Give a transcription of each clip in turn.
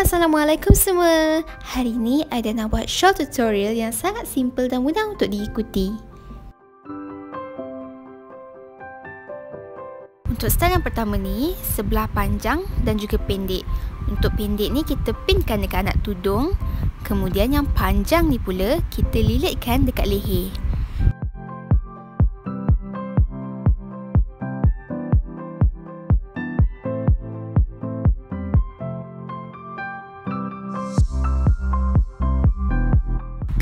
Assalamualaikum semua. Hari ni Aida nak buat shawl tutorial yang sangat simple dan mudah untuk diikuti. Untuk style yang pertama ni, sebelah panjang dan juga pendek. Untuk pendek ni kita pinkan dekat anak tudung. Kemudian yang panjang ni pula kita lilitkan dekat leher.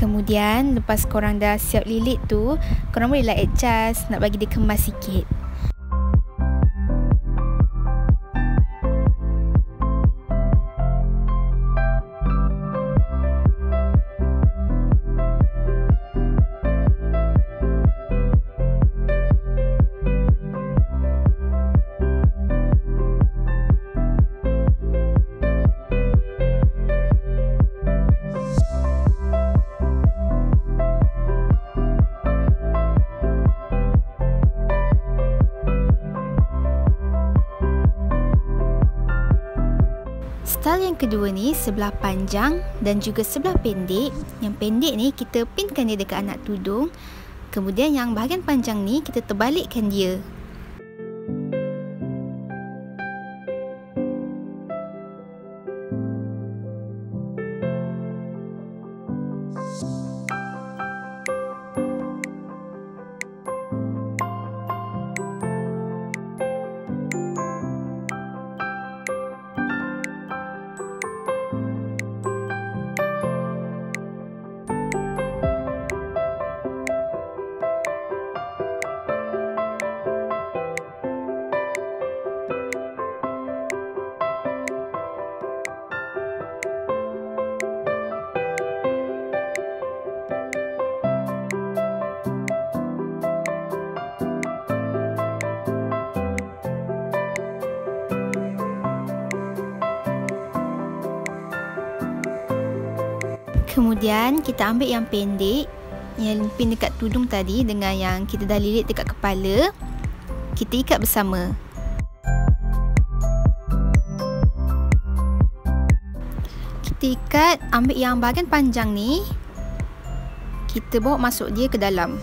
Kemudian lepas korang dah siap lilit tu, korang bolehlah adjust nak bagi dia kemas sikit. Style yang kedua ni sebelah panjang dan juga sebelah pendek. Yang pendek ni kita pinkan dia dekat anak tudung. Kemudian yang bahagian panjang ni kita terbalikkan dia. Kemudian kita ambil yang pendek, yang pin dekat tudung tadi dengan yang kita dah lilit dekat kepala. Kita ikat bersama. Kita ikat, ambil yang bahagian panjang ni, kita bawa masuk dia ke dalam.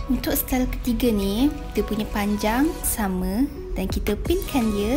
Untuk style ketiga ni, dia punya panjang sama dan kita pinkan dia.